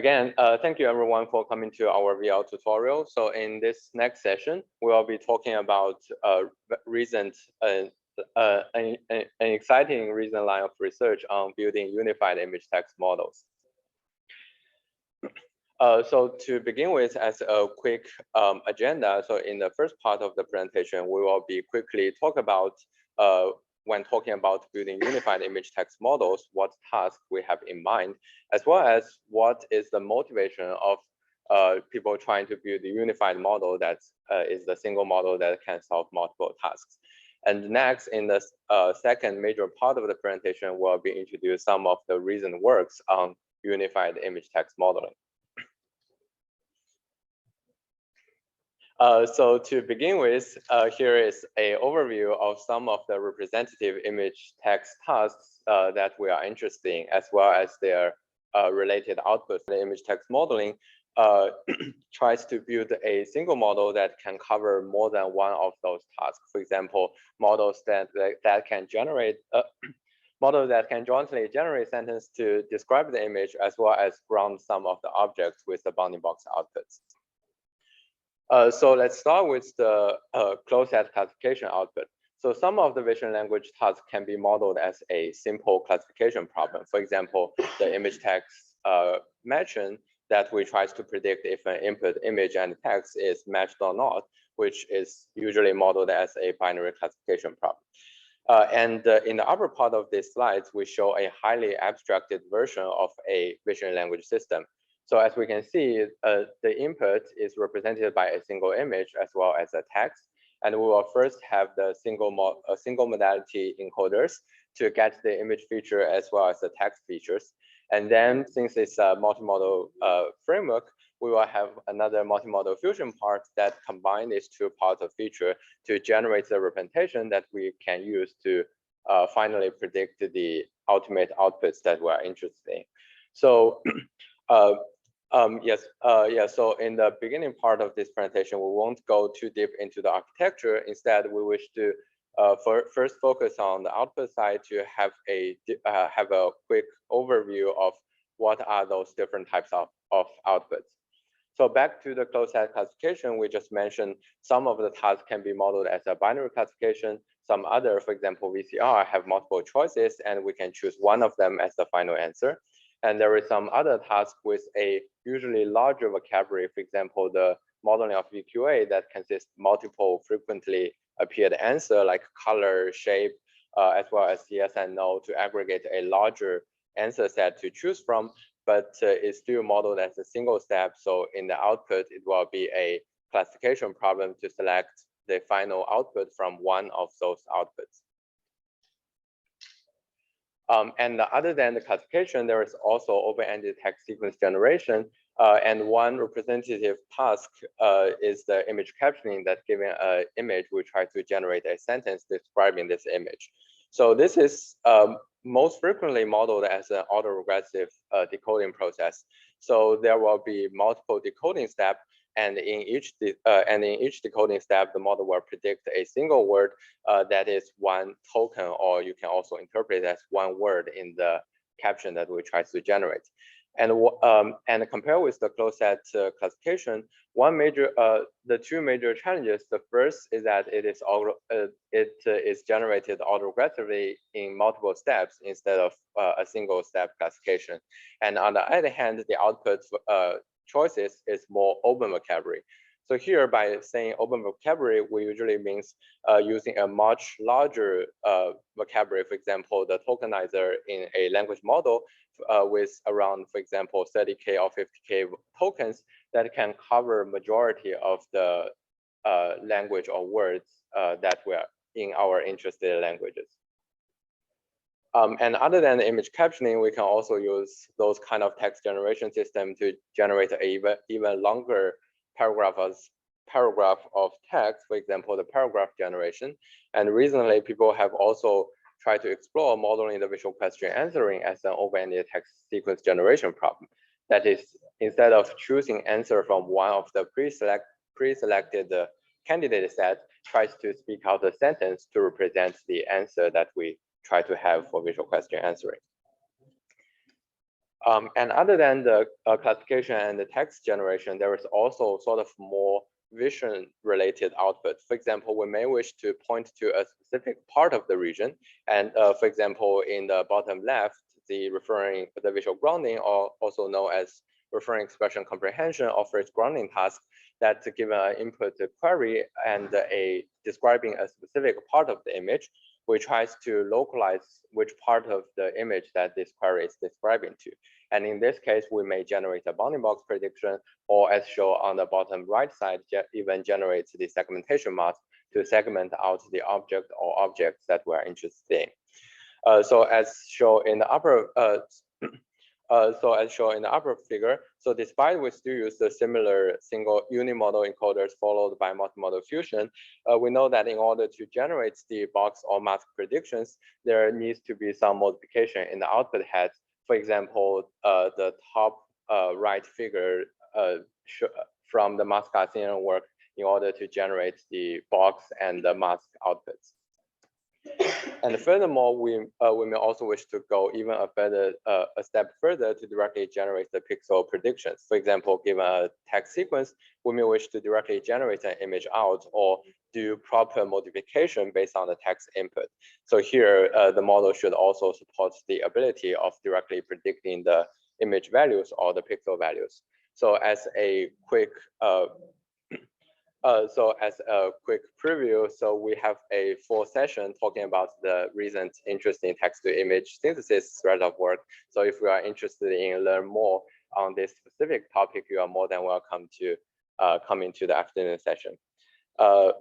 Again, thank you everyone for coming to our VL tutorial. So in this next session, we will be talking about an exciting recent line of research on building unified image text models. So to begin with, as a quick agenda, so in the first part of the presentation, we will be quickly talk about when talking about building unified image text models, what tasks we have in mind, as well as what is the motivation of people trying to build a unified model that is the single model that can solve multiple tasks. And next, in the second major part of the presentation, we'll be introduce some of the recent works on unified image text modeling. So to begin with, here is an overview of some of the representative image text tasks that we are interested in, as well as their related outputs. The image text modeling tries to build a single model that can cover more than one of those tasks. For example, models that can generate models that can jointly generate sentence to describe the image, as well as ground some of the objects with the bounding box outputs. So let's start with the closed set classification output. So some of the vision language tasks can be modeled as a simple classification problem. For example, the image text matching that we try to predict if an input image and text is matched or not, which is usually modeled as a binary classification problem. And in the upper part of this slide, we show a highly abstracted version of a vision language system. So as we can see, the input is represented by a single image as well as a text. And we will first have the single modality encoders to get the image feature as well as the text features. And then since it's a multimodal framework, we will have another multimodal fusion part that combine these two parts of feature to generate the representation that we can use to finally predict the ultimate outputs that we're interested in. So so in the beginning part of this presentation, we won't go too deep into the architecture. Instead, we wish to first focus on the output side to have a quick overview of what are those different types of outputs. So back to the closed set classification, we just mentioned some of the tasks can be modeled as a binary classification. Some other, for example, VCR, have multiple choices, and we can choose one of them as the final answer. And there is some other task with a usually larger vocabulary, for example, the modeling of VQA that consists multiple frequently appeared answer like color, shape, as well as yes and no to aggregate a larger answer set to choose from, but it's still modeled as a single step. So in the output, it will be a classification problem to select the final output from one of those outputs. And other than the classification, there is also open-ended text sequence generation. And one representative task is the image captioning, that given an image, we try to generate a sentence describing this image. So this is most frequently modeled as an autoregressive decoding process. So there will be multiple decoding steps. And in each decoding step, the model will predict a single word that is one token, or you can also interpret it as one word in the caption that we try to generate. And compared with the closed set classification, the two major challenges. The first is that it is generated autoregressively in multiple steps instead of a single step classification. And on the other hand, the output choices is more open vocabulary. So here, by saying open vocabulary, we usually means using a much larger vocabulary. For example, the tokenizer in a language model with around, for example, 30K or 50K tokens that can cover majority of the language or words that were in our interested languages. And other than the image captioning, we can also use those kind of text generation system to generate an even longer paragraph of text, for example, the paragraph generation. And recently, people have also tried to explore modeling the visual question answering as an open-ended text sequence generation problem. That is, instead of choosing answer from one of the pre-selected candidate set, tries to speak out a sentence to represent the answer that we try to have for visual question answering. And other than the classification and the text generation, there is also sort of more vision related output. For example, we may wish to point to a specific part of the region. And for example, in the bottom left, the visual grounding, or also known as referring expression comprehension, offers grounding task that given an input query and describing a specific part of the image, which tries to localize which part of the image that this query is describing to. And in this case, we may generate a bounding box prediction, or as shown on the bottom right side, even generates the segmentation mask to segment out the object or objects that we're interested in. So as shown in the upper figure, so despite we still use the similar single unimodal encoders followed by multimodal fusion, we know that in order to generate the box or mask predictions, there needs to be some modification in the output heads. For example, the top right figure from the mask Gaussian work in order to generate the box and the mask outputs. And furthermore, we may also wish to go even a step further to directly generate the pixel predictions. For example, given a text sequence, we may wish to directly generate an image out or do proper modification based on the text input. So here, the model should also support the ability of directly predicting the image values or the pixel values. So as a quick preview, so we have a full session talking about the recent interesting text-to-image synthesis thread of work. So if you are interested in learn more on this specific topic, you are more than welcome to come into the afternoon session. So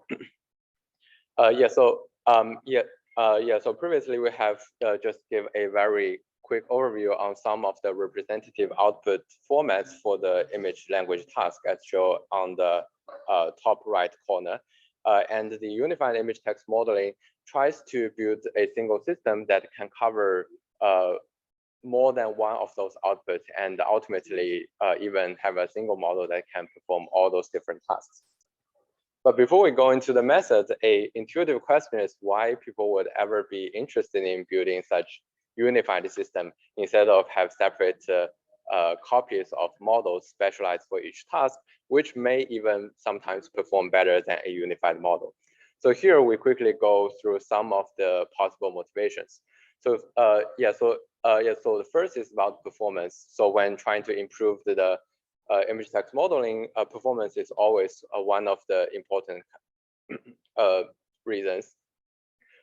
previously we have just give a very quick overview on some of the representative output formats for the image language task as shown on the top right corner. And the unified image text modeling tries to build a single system that can cover more than one of those outputs and ultimately even have a single model that can perform all those different tasks. But before we go into the method, an intuitive question is why people would ever be interested in building such unified system instead of have separate copies of models specialized for each task, which may even sometimes perform better than a unified model. So here we quickly go through some of the possible motivations. So so the first is about performance. So when trying to improve the image text modeling, performance is always one of the important reasons.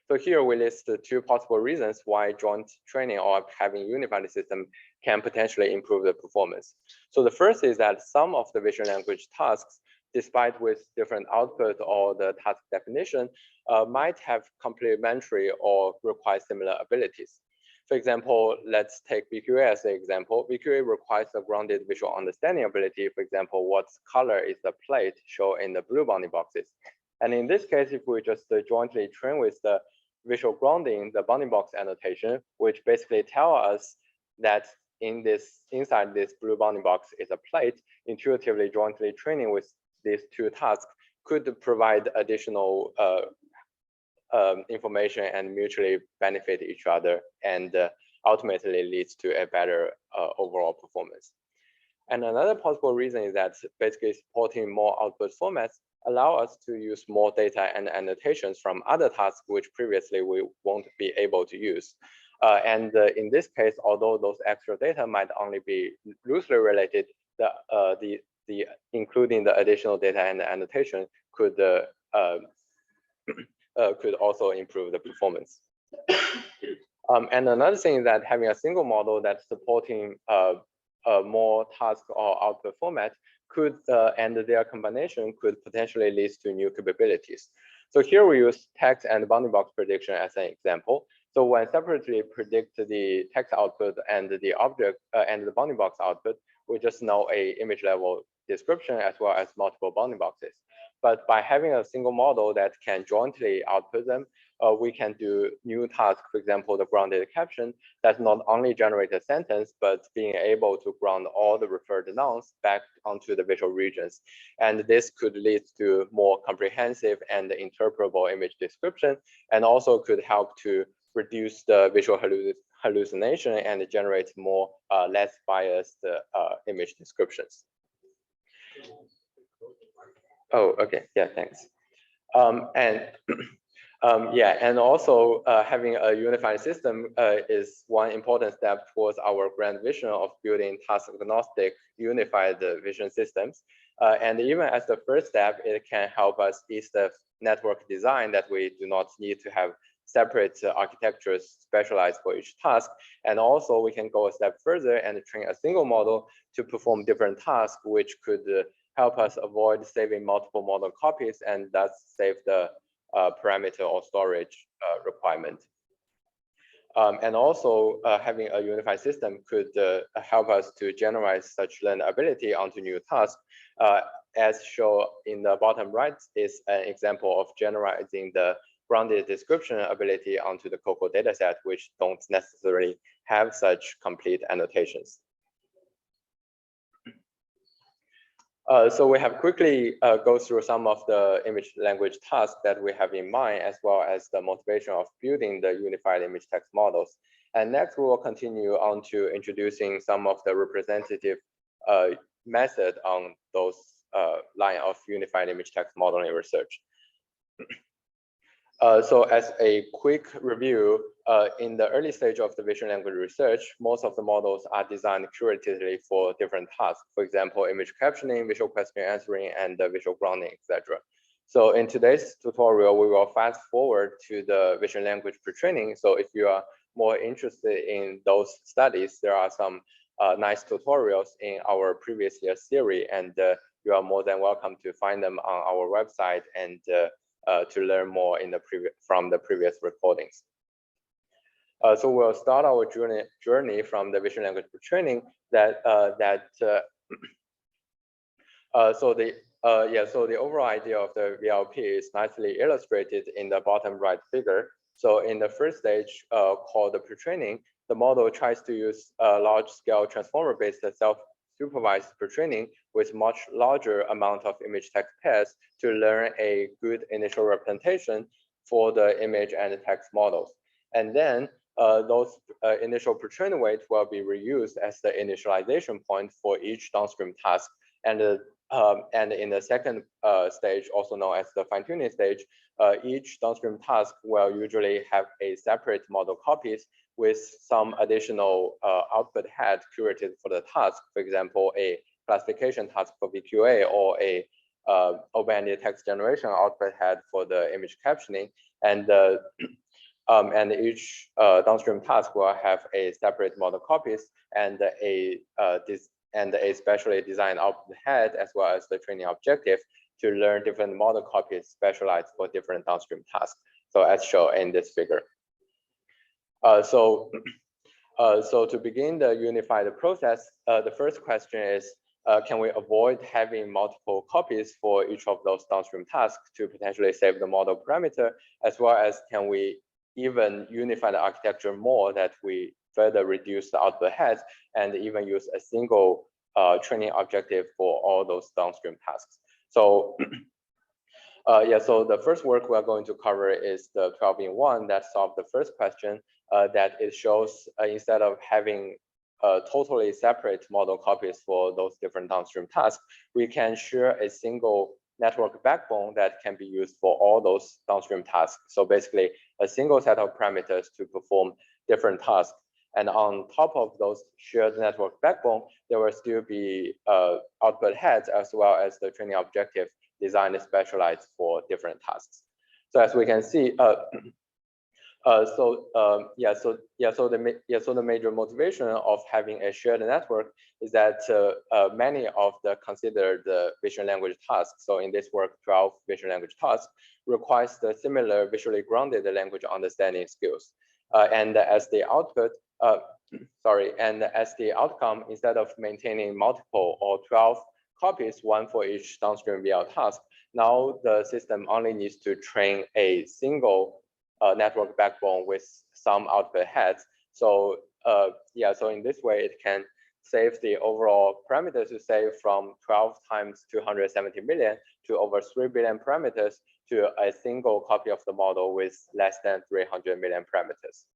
So here we list the two possible reasons why joint training or having unified system can potentially improve the performance. So the first is that some of the vision language tasks, despite with different output or the task definition, might have complementary or require similar abilities. For example, let's take VQA as an example. VQA requires a grounded visual understanding ability. For example, what color is the plate shown in the blue bounding boxes. And in this case, if we just jointly train with the visual grounding, the bounding box annotation, which basically tell us that inside this blue bounding box is a plate, intuitively jointly training with these two tasks could provide additional information and mutually benefit each other and ultimately leads to a better overall performance. And another possible reason is that basically supporting more output formats allow us to use more data and annotations from other tasks which previously we won't be able to use. In this case, although those extra data might only be loosely related, including the additional data and the annotation could also improve the performance. And another thing is that having a single model that's supporting more task or output format could, and their combination could potentially lead to new capabilities. So here we use text and bounding box prediction as an example. So when separately predict the text output and the object and the bounding box output, we just know a image level description as well as multiple bounding boxes. But by having a single model that can jointly output them, we can do new tasks. For example, the grounded caption that not only generate a sentence, but being able to ground all the referred nouns back onto the visual regions. And this could lead to more comprehensive and interpretable image description, and also could help to reduce the visual hallucination and generate more less biased image descriptions. Oh, okay, yeah, thanks. Yeah, and also having a unified system is one important step towards our grand vision of building task-agnostic unified vision systems. And even as the first step, it can help us ease the network design that we do not need to have separate architectures specialized for each task. And also we can go a step further and train a single model to perform different tasks, which could help us avoid saving multiple model copies and thus save the parameter or storage requirement. And also having a unified system could help us to generalize such learnability onto new tasks. As shown in the bottom right is an example of generalizing the grounded description ability onto the COCO dataset, which don't necessarily have such complete annotations. So we have quickly go through some of the image language tasks that we have in mind, as well as the motivation of building the unified image text models. And next, we will continue on to introducing some of the representative method on those line of unified image text modeling research. So as a quick review, in the early stage of the vision language research, most of the models are designed curatedly for different tasks. For example, image captioning, visual question answering, and visual grounding, etc. So in today's tutorial, we will fast forward to the vision language pre-training. So if you are more interested in those studies, there are some nice tutorials in our previous year series, and you are more than welcome to find them on our website and to learn more in the from the previous recordings. So we'll start our journey from the vision language training. So the overall idea of the VLP is nicely illustrated in the bottom right figure. So in the first stage called the pre-training, the model tries to use large-scale transformer-based self-supervised pre-training with much larger amount of image text pairs to learn a good initial representation for the image and text models. And then those initial pre-training weights will be reused as the initialization point for each downstream task. And in the second stage, also known as the fine-tuning stage, each downstream task will usually have a separate model copies with some additional output head curated for the task. For example, a classification task for VQA or a open-ended text generation output head for the image captioning. And each downstream task will have a separate model copies and a specially designed output head, as well as the training objective to learn different model copies specialized for different downstream tasks. So as shown in this figure. So to begin the unified process, the first question is, can we avoid having multiple copies for each of those downstream tasks to potentially save the model parameter, as well as can we even unify the architecture more that we further reduce the output heads and even use a single training objective for all those downstream tasks. So so the first work we're going to cover is the 12-in-1 that solved the first question, that it shows instead of having totally separate model copies for those different downstream tasks, we can share a single network backbone that can be used for all those downstream tasks. So basically a single set of parameters to perform different tasks. And on top of those shared network backbone, there will still be output heads as well as the training objective designed and specialized for different tasks. So as we can see, so the major motivation of having a shared network is that many of the considered vision language tasks, so in this work 12 vision language tasks, requires the similar visually grounded language understanding skills. And as the output, and as the outcome, instead of maintaining multiple or 12 copies, one for each downstream VL task, now the system only needs to train a single network backbone with some output heads. So so in this way, it can save the overall parameters to save from 12 times 270 million to over 3 billion parameters to a single copy of the model with less than 300 million parameters.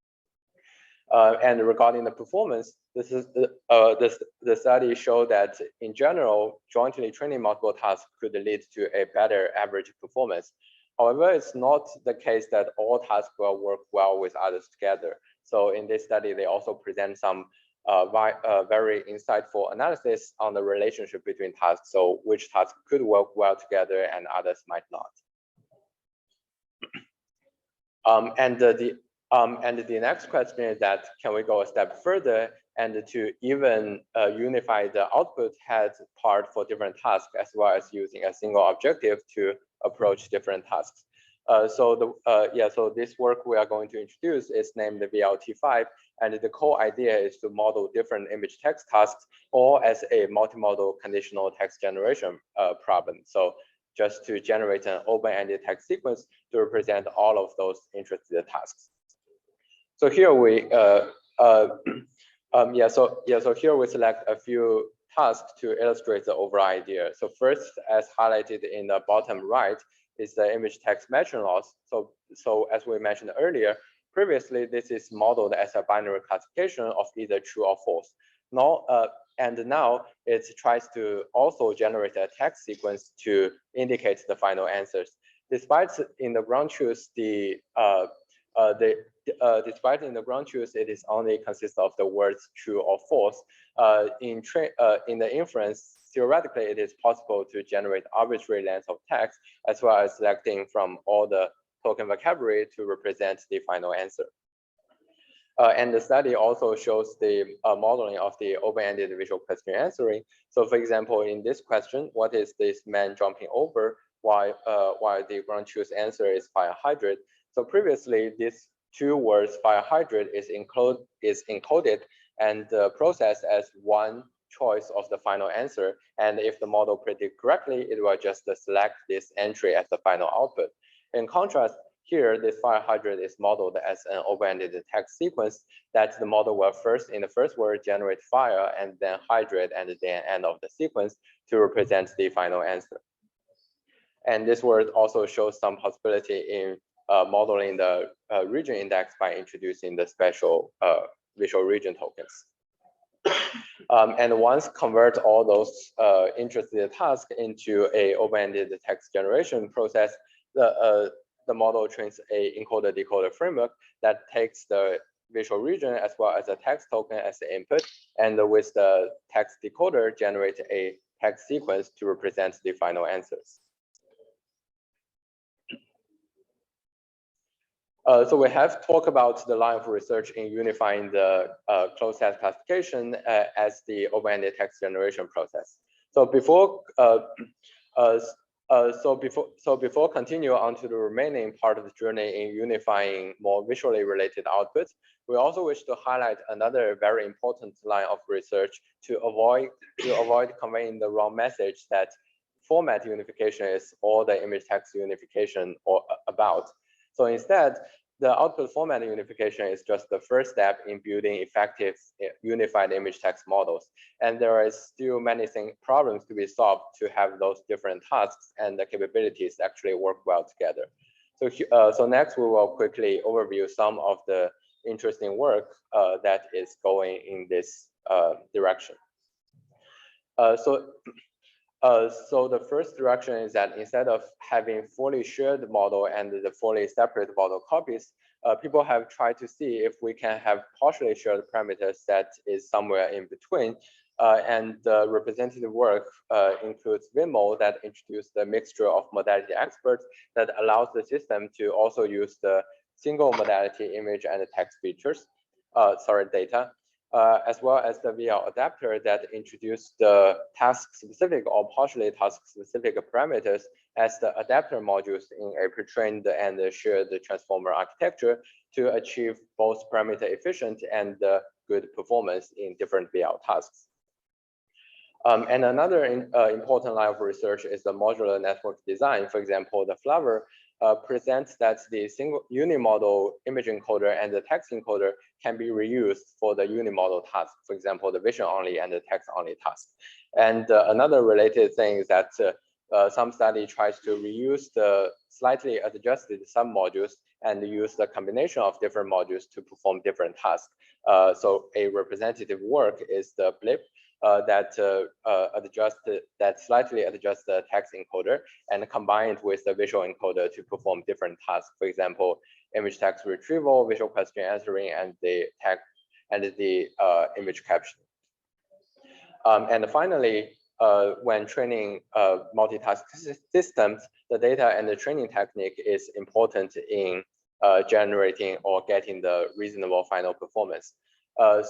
And regarding the performance, this is the study showed that in general, jointly training multiple tasks could lead to a better average performance. However, it's not the case that all tasks will work well with others together. So in this study, they also present some very insightful analysis on the relationship between tasks. So which tasks could work well together and others might not. And the next question is that can we go a step further and to even unify the output head part for different tasks as well as using a single objective to approach different tasks. So this work we are going to introduce is named the VLT5, and the core idea is to model different image text tasks all as a multimodal conditional text generation problem. So just to generate an open-ended text sequence to represent all of those interested tasks. So here we here we select a few tasks to illustrate the overall idea. So first, as highlighted in the bottom right, is the image text matching loss. So as we mentioned earlier, previously this is modeled as a binary classification of either true or false. Now it tries to also generate a text sequence to indicate the final answers. Despite in the ground truth it is only consists of the words true or false. In the inference, theoretically, it is possible to generate arbitrary length of text as well as selecting from all the token vocabulary to represent the final answer. And the study also shows the modeling of the open-ended visual question answering. So for example, in this question, what is this man jumping over while the ground truth answer is fire hydrant? So previously, these two words fire hydrant is encoded and processed as one choice of the final answer. And if the model predicts correctly, it will just select this entry as the final output. In contrast, here, this fire hydrant is modeled as an open-ended text sequence that the model will first, in the first word, generate fire and then hydrate and then end of the sequence to represent the final answer. And this word also shows some possibility in modeling the region index by introducing the special visual region tokens. And once convert all those interested tasks into a open-ended text generation process, the model trains a encoder-decoder framework that takes the visual region as well as a text token as the input, and with the text decoder generate a text sequence to represent the final answers. So we have talked about the line of research in unifying the closed set classification as the open-ended text generation process. So before continue on to the remaining part of the journey in unifying more visually related outputs, we also wish to highlight another very important line of research to avoid conveying the wrong message that format unification is all the image text unification about. So instead, the output format unification is just the first step in building effective unified image text models. And there is still many problems to be solved to have those different tasks and the capabilities actually work well together. So next, we will quickly overview some of the interesting work that is going in this direction. So the first direction is that instead of having fully shared model and the fully separate model copies, people have tried to see if we can have partially shared parameters that is somewhere in between. And the representative work includes Vimo that introduced the mixture of modality experts that allows the system to also use the single modality image and text features, data. As well as the VL adapter that introduced the task-specific or partially task-specific parameters as the adapter modules in a pre-trained and shared transformer architecture to achieve both parameter efficient and good performance in different VL tasks. And another important line of research is the modular network design. For example, the Flower presents that the single unimodal image encoder and the text encoder can be reused for the unimodal task. For example, the vision only and the text only task. And another related thing is that some study tries to reuse the slightly adjusted submodules and use the combination of different modules to perform different tasks. So a representative work is the blip that slightly adjusts the text encoder and combined with the visual encoder to perform different tasks. For example, image text retrieval, visual question answering, and the text and the image caption. And finally, when training multitask systems, the data and the training technique is important in generating or getting the reasonable final performance.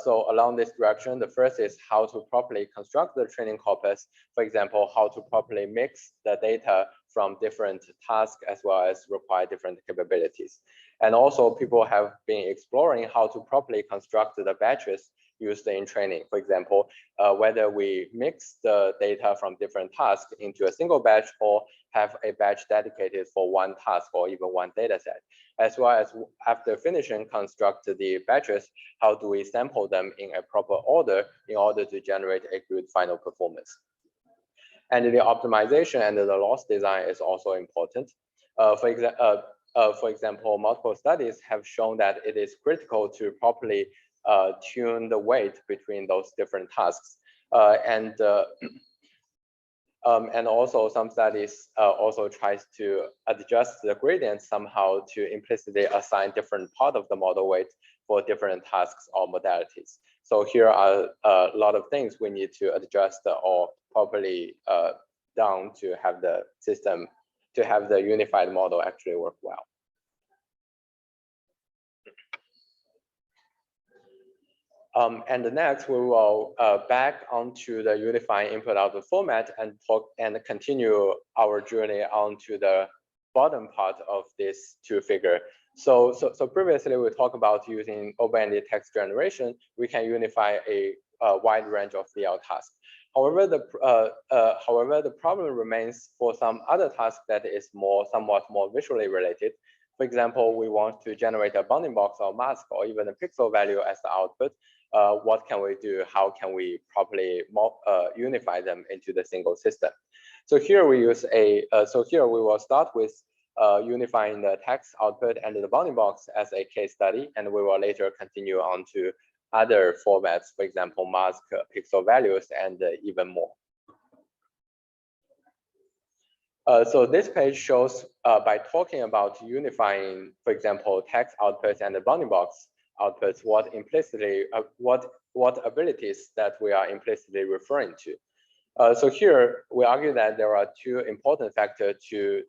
So along this direction, the first is how to properly construct the training corpus. For example, how to properly mix the data from different tasks as well as require different capabilities. And also people have been exploring how to properly construct the batches used in training. For example, whether we mix the data from different tasks into a single batch or have a batch dedicated for one task or even one data set, as well as after finishing construct the batches, how do we sample them in a proper order in order to generate a good final performance. And the optimization and the loss design is also important. For example, multiple studies have shown that it is critical to properly tune the weight between those different tasks. And also some studies also tries to adjust the gradient somehow to implicitly assign different part of the model weight for different tasks or modalities. So here are a lot of things we need to adjust or properly done to have the system, to have the unified model actually work well. And next, we will back onto the unifying input-output format and continue our journey onto the bottom part of this two-figure. So previously we talked about using open-ended text generation. We can unify a wide range of VL tasks. However, the problem remains for some other tasks that is somewhat more visually related. For example, we want to generate a bounding box or mask or even a pixel value as the output. What can we do? How can we properly unify them into the single system? So here we use here we will start with unifying the text output and the bounding box as a case study, and we will later continue on to other formats, for example, mask, pixel values, and even more. So this page shows by talking about unifying, for example, text outputs and the bounding box outputs, what implicitly, what abilities that we are implicitly referring to. So here we argue that there are two important factors to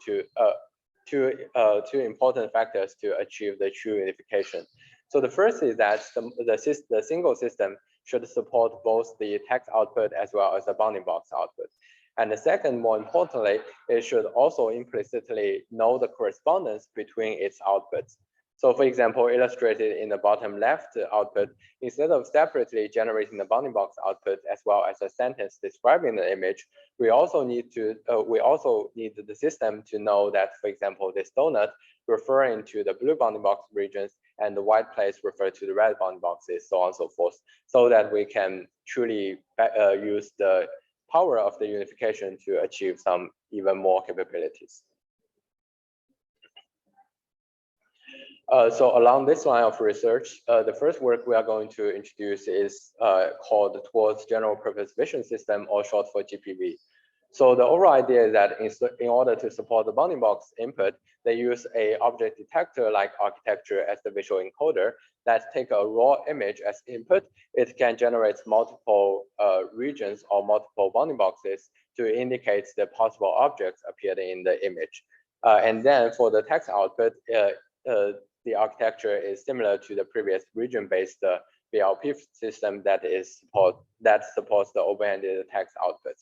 achieve the true unification. So the first is that the single system should support both the text output as well as the bounding box output. And the second, more importantly, it should also implicitly know the correspondence between its outputs. So for example, illustrated in the bottom left output, instead of separately generating the bounding box output as well as a sentence describing the image, we also need the system to know that, for example, this donut referring to the blue bounding box regions and the white place refer to the red bounding boxes, so on and so forth, so that we can truly use the power of the unification to achieve some even more capabilities. So along this line of research, the first work we are going to introduce is called Towards General Purpose Vision System, or short for GPV. So the overall idea is that in order to support the bounding box input, they use a object detector-like architecture as the visual encoder that take a raw image as input. It can generate multiple regions or multiple bounding boxes to indicate the possible objects appeared in the image. And then for the text output, the architecture is similar to the previous region-based VLP system that supports the open-ended text output.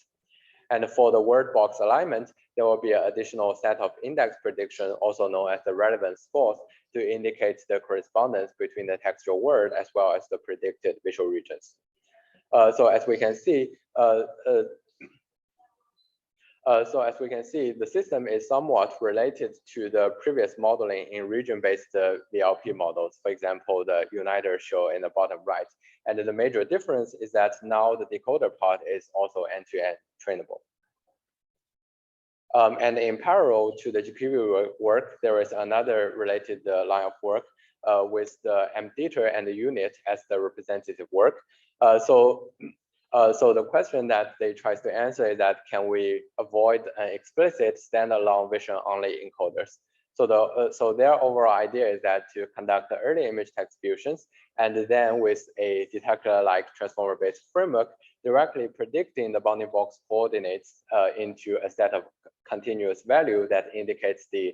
And for the word box alignment, there will be an additional set of index prediction, also known as the relevance scores, to indicate the correspondence between the textual word as well as the predicted visual regions. So as we can see, the system is somewhat related to the previous modeling in region-based VLP models. For example, the uniter show in the bottom right. And the major difference is that now the decoder part is also end-to-end trainable. And in parallel to the GPU work, there is another related line of work with the mtheta and the unit as the representative work. So the question that they try to answer is that can we avoid an explicit standalone vision only encoders? So their overall idea is that to conduct the early image text fusions and then with a detector like transformer-based framework, directly predicting the bounding box coordinates into a set of continuous value that indicates the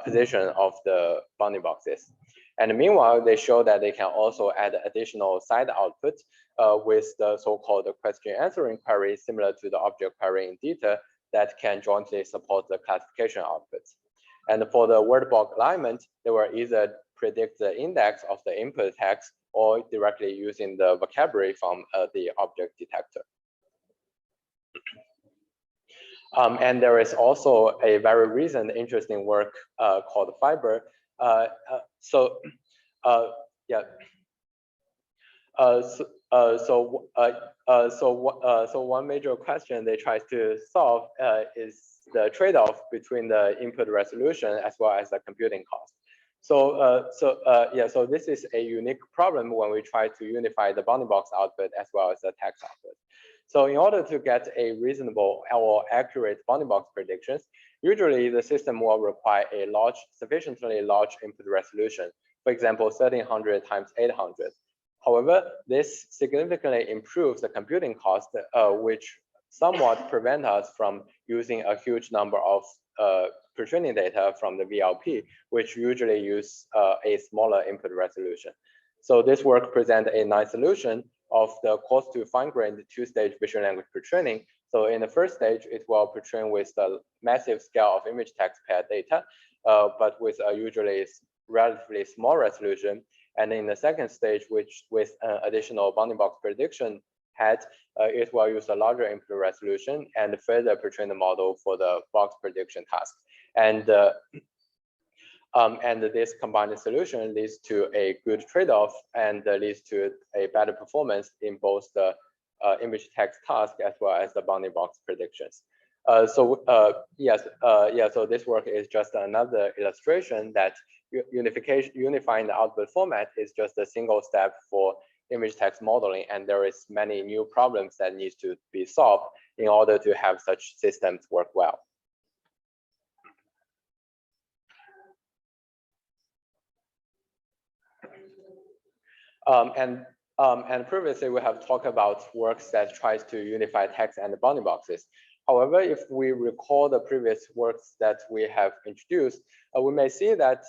position of the bounding boxes. And meanwhile, they show that they can also add additional side output with the so-called question answering query similar to the object query in Data that can jointly support the classification outputs. And for the word block alignment, they will either predict the index of the input text or directly using the vocabulary from the object detector. And there is also a very recent interesting work called Fiber. So one major question they try to solve is the trade-off between the input resolution as well as the computing cost. So this is a unique problem when we try to unify the bounding box output as well as the text output. So in order to get a reasonable or accurate bounding box predictions, usually the system will require a sufficiently large input resolution, for example, 1300 times 800. However, this significantly improves the computing cost, which somewhat prevent us from using a huge number of pre-training data from the VLP, which usually use a smaller input resolution. So this work presents a nice solution of the cost to fine-grained two-stage visual language pre-training. So in the first stage, it will pre-train with the massive scale of image text pair data, but with a usually relatively small resolution. And in the second stage, which with additional bounding box prediction head, it will use a larger input resolution and further pre-train the model for the box prediction task. And this combined solution leads to a good trade-off and leads to a better performance in both the image text task as well as the bounding box predictions. So this work is just another illustration that unifying the output format is just a single step for image text modeling, and there is many new problems that needs to be solved in order to have such systems work well. And previously we have talked about works that tries to unify text and bounding boxes. However, if we recall the previous works that we have introduced, we may see that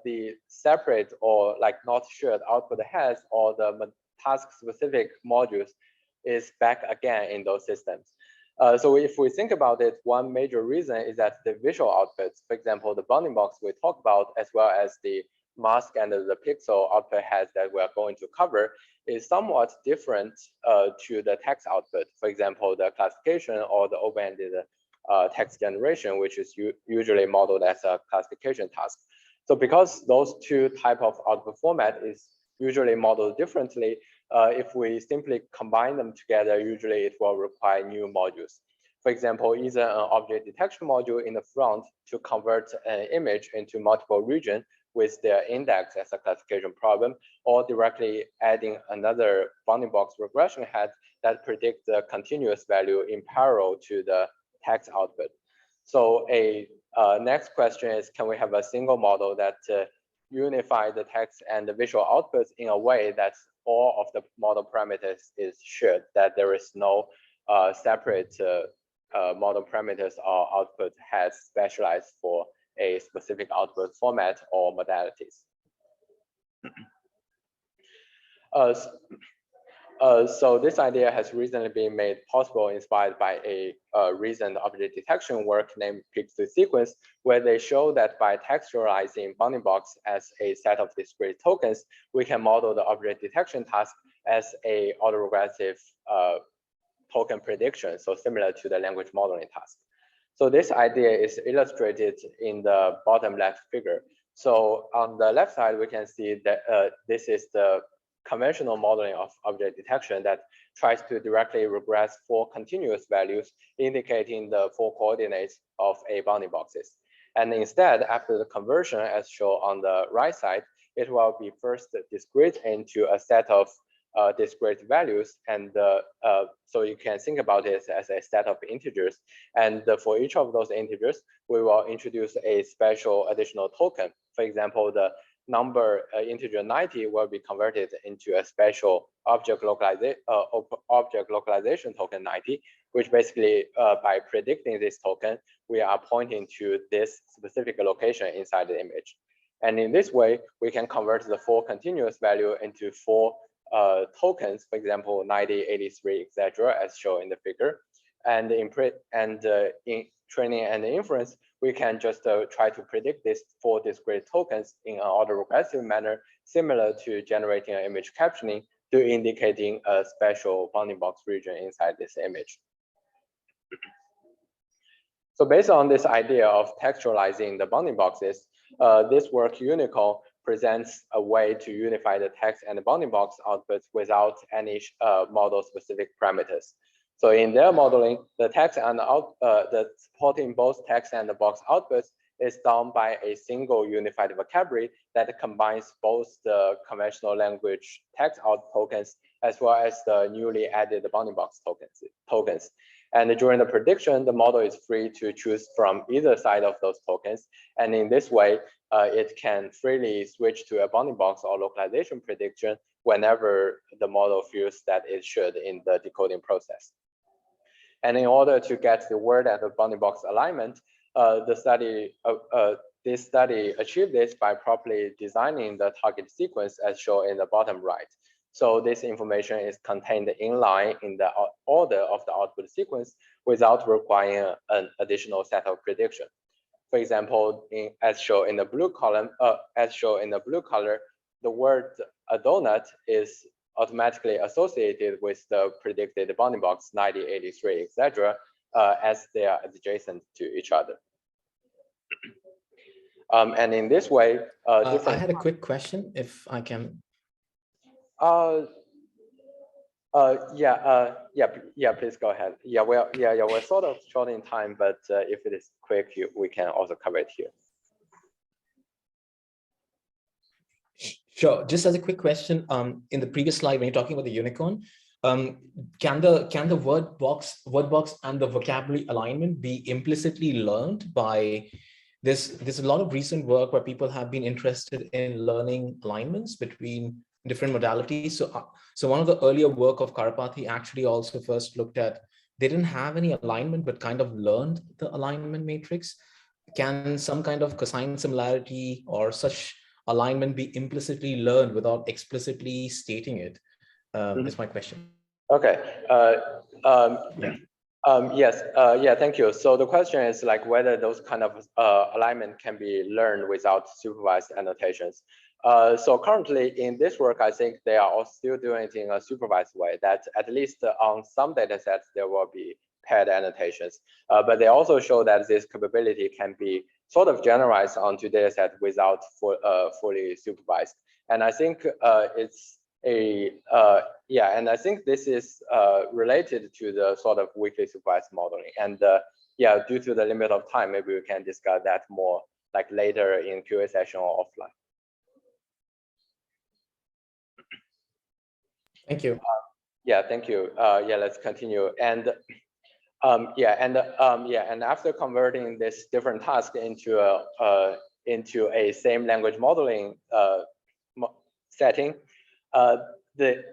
the separate or like not shared output heads or the task-specific modules is back again in those systems. So if we think about it, one major reason is that the visual outputs, for example, the bounding box we talked about, as well as the mask and the pixel output heads that we are going to cover, is somewhat different to the text output. For example, the classification or the open-ended text generation, which is usually modeled as a classification task. So because those two type of output format is usually modeled differently, if we simply combine them together, usually it will require new modules. For example, either an object detection module in the front to convert an image into multiple regions with their index as a classification problem, or directly adding another bounding box regression head that predicts the continuous value in parallel to the text output. So a next question is, can we have a single model that unify the text and the visual outputs in a way that all of the model parameters is shared, that there is no separate model parameters or output heads specialized for a specific output format or modalities. So this idea has recently been made possible inspired by a recent object detection work named Pick-to-Sequence, where they show that by textualizing bounding box as a set of discrete tokens, we can model the object detection task as a autoregressive token prediction, so similar to the language modeling task. So this idea is illustrated in the bottom left figure. So on the left side, we can see that this is the conventional modeling of object detection that tries to directly regress 4 continuous values indicating the 4 coordinates of a bounding boxes. And instead, after the conversion as shown on the right side, it will be first discrete into a set of discrete values. And so you can think about it as a set of integers. And for each of those integers, we will introduce a special additional token. For example, the number integer 90 will be converted into a special object localization token 90, which basically by predicting this token, we are pointing to this specific location inside the image. And in this way, we can convert the 4 continuous value into 4 tokens, for example, 90, 83, etc., as shown in the figure. And in training and inference, we can just try to predict these 4 discrete tokens in an autoregressive manner, similar to generating an image captioning to indicating a special bounding box region inside this image. So based on this idea of textualizing the bounding boxes, this work Unicorn presents a way to unify the text and the bounding box outputs without any model-specific parameters. So in their modeling, the text and the supporting both text and the box outputs is done by a single unified vocabulary that combines both the conventional language text out tokens as well as the newly added bounding box tokens. And during the prediction, the model is free to choose from either side of those tokens. And in this way, it can freely switch to a bounding box or localization prediction whenever the model feels that it should in the decoding process. And in order to get the word and the bounding box alignment, this study achieved this by properly designing the target sequence as shown in the bottom right. So this information is contained inline in the order of the output sequence without requiring an additional set of prediction. For example, as shown in the blue column, the word a donut is automatically associated with the predicted bounding box 90, 83, etc., as they are adjacent to each other. And in this way, I had a quick question, if I can. Yeah, please go ahead. We're sort of short in time, but if it is quick, we can also cover it here. Sure. Just as a quick question, in the previous slide, when you're talking about the unicorn, can the word box and the vocabulary alignment be implicitly learned by this? There's a lot of recent work where people have been interested in learning alignments between different modalities. So one of the earlier work of Karapathy actually also first looked at, they didn't have any alignment, but kind of learned the alignment matrix. Can some kind of cosine similarity or such alignment be implicitly learned without explicitly stating it? Is my question. Okay. Yes. Thank you. So the question is like whether those kind of alignment can be learned without supervised annotations. So currently in this work, I think they are all still doing it in a supervised way, that at least on some data sets, there will be paired annotations. But they also show that this capability can be sort of generalized onto data set without fully supervised. And I think it's and I think this is related to the sort of weakly supervised modeling. And due to the limit of time, maybe we can discuss that more like later in QA session or offline. Thank you. Thank you. Let's continue. And and after converting this different task into a same language modeling setting, the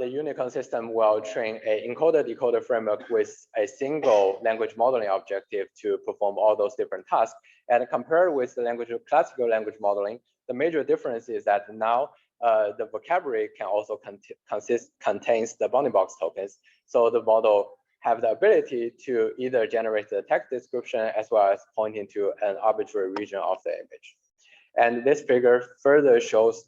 Unicorn system will train a encoder-decoder framework with a single language modeling objective to perform all those different tasks. And compared with the classical language modeling, the major difference is that now the vocabulary can also contains the bounding box tokens. So the model have the ability to either generate the text description as well as pointing to an arbitrary region of the image. And this figure further shows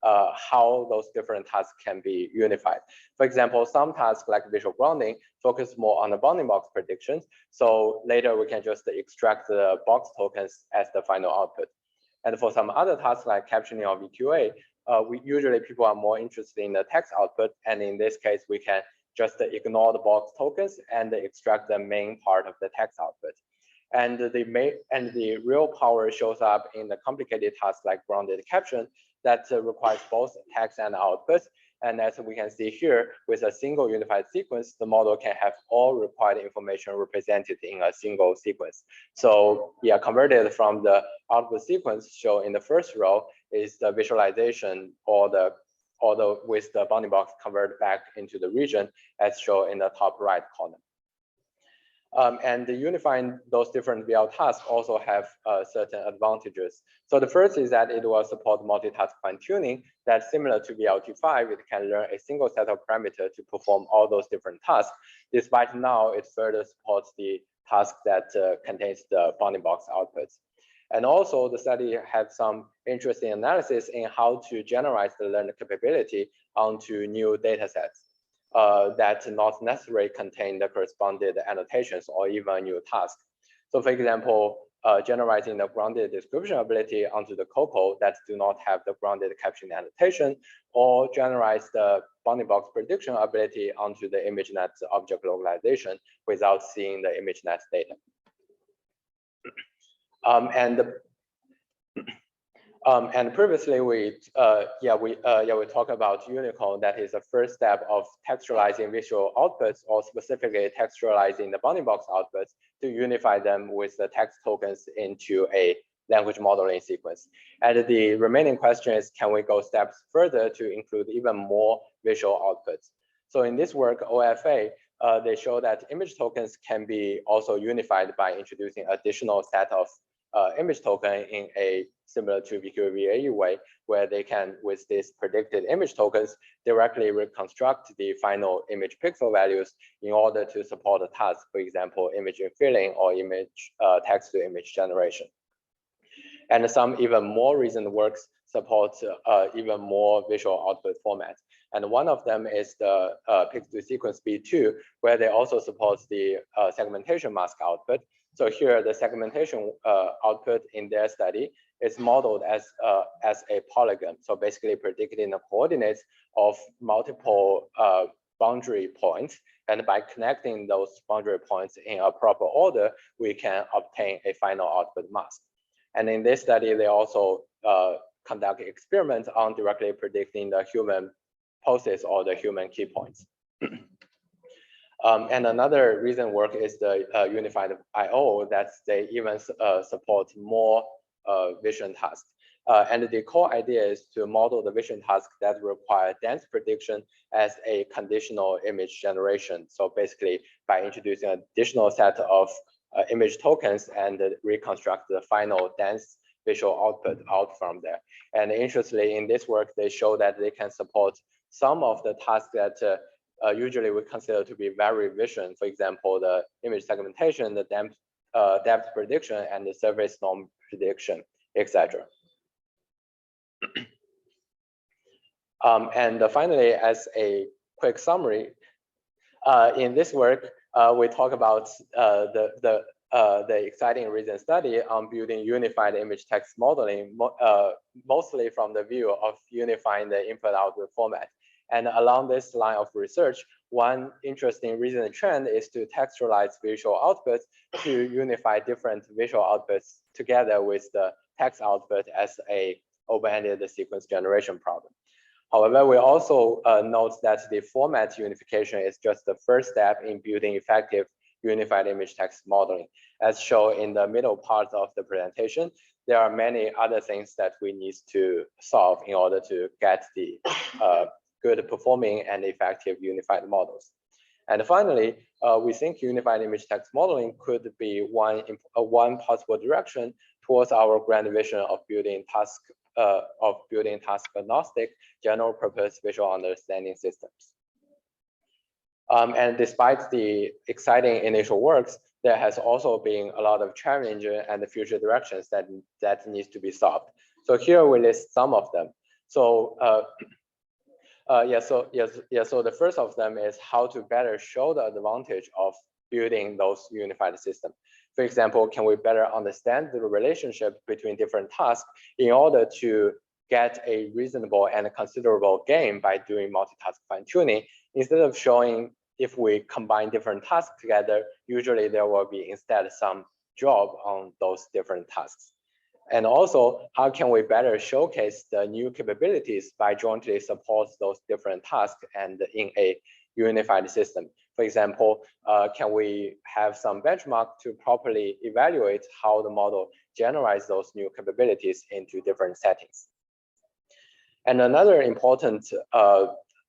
how those different tasks can be unified. For example, some tasks like visual grounding focus more on the bounding box predictions. So later we can just extract the box tokens as the final output. And for some other tasks like captioning or VQA, usually people are more interested in the text output, and in this case, we can just ignore the box tokens and extract the main part of the text output. And the real power shows up in the complicated tasks like grounded caption that requires both text and output. And as we can see here, with a single unified sequence, the model can have all required information represented in a single sequence. So yeah, converted from the output sequence shown in the first row is the visualization or the with the bounding box converted back into the region as shown in the top right corner. And unifying those different VL tasks also have certain advantages. So the first is that it will support multitask fine-tuning that's similar to VLT5. It can learn a single set of parameters to perform all those different tasks. Despite now, it further supports the task that contains the bounding box outputs. And also the study had some interesting analysis in how to generalize the learned capability onto new data sets. That not necessarily contain the corresponding annotations or even a new task. So for example, generalizing the grounded description ability onto the COCO that do not have the grounded caption annotation, or generalize the bounding box prediction ability onto the ImageNet object localization without seeing the ImageNet data. And previously we talked about Unicorn. That is the first step of textualizing visual outputs, or specifically textualizing the bounding box outputs to unify them with the text tokens into a language modeling sequence. And the remaining question is, can we go steps further to include even more visual outputs? So in this work, OFA, they show that image tokens can be also unified by introducing additional set of image token in a similar to VQVAE way, where they can, with these predicted image tokens, directly reconstruct the final image pixel values in order to support a task, for example, image infilling or image text to image generation. And some even more recent works support even more visual output formats. And one of them is the pixel to sequence B2, where they also support the segmentation mask output. So here, the segmentation output in their study is modeled as a polygon. So basically predicting the coordinates of multiple boundary points. And by connecting those boundary points in a proper order, we can obtain a final output mask. And in this study, they also conduct experiments on directly predicting the human poses or the human key points. And another recent work is the unified I/O that they even support more vision tasks. And the core idea is to model the vision tasks that require dense prediction as a conditional image generation. So basically, by introducing an additional set of image tokens and reconstruct the final dense visual output out from there. And interestingly, in this work, they show that they can support some of the tasks that usually we consider to be very vision. For example, the image segmentation, the depth prediction, and the surface norm prediction, etc. And finally, as a quick summary, in this work, we talk about the exciting recent study on building unified image text modeling, mostly from the view of unifying the input-output format. And along this line of research, one interesting recent trend is to textualize visual outputs to unify different visual outputs together with the text output as a open-ended sequence generation problem. However, we also note that the format unification is just the first step in building effective unified image text modeling. As shown in the middle part of the presentation, there are many other things that we need to solve in order to get the good performing and effective unified models. And finally, we think unified image text modeling could be one possible direction towards our grand vision of building task agnostic general purpose visual understanding systems. And despite the exciting initial works, there has also been a lot of challenges and the future directions that needs to be solved. So here we list some of them. So so the first of them is how to better show the advantage of building those unified systems. For example, can we better understand the relationship between different tasks in order to get a reasonable and considerable gain by doing multitask fine-tuning, instead of showing if we combine different tasks together, usually there will be instead some job on those different tasks. And also, how can we better showcase the new capabilities by jointly support those different tasks and in a unified system? For example, can we have some benchmark to properly evaluate how the model generalizes those new capabilities into different settings? And another important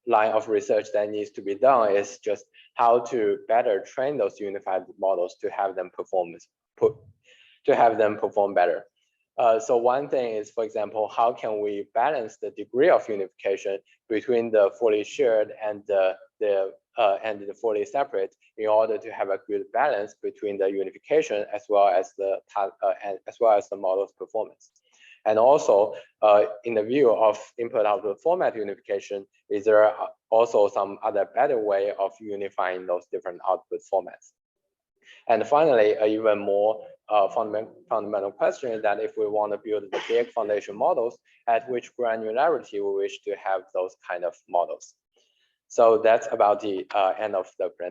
line of research that needs to be done is just how to better train those unified models to have them perform better. So one thing is, for example, how can we balance the degree of unification between the fully shared and the fully separate in order to have a good balance between the unification as well as the model's performance. And also, in the view of input-output format unification, is there also some other better way of unifying those different output formats? And finally, even more fundamental question is that if we want to build the big foundation models, at which granularity we wish to have those kind of models. So that's about the end of the presentation.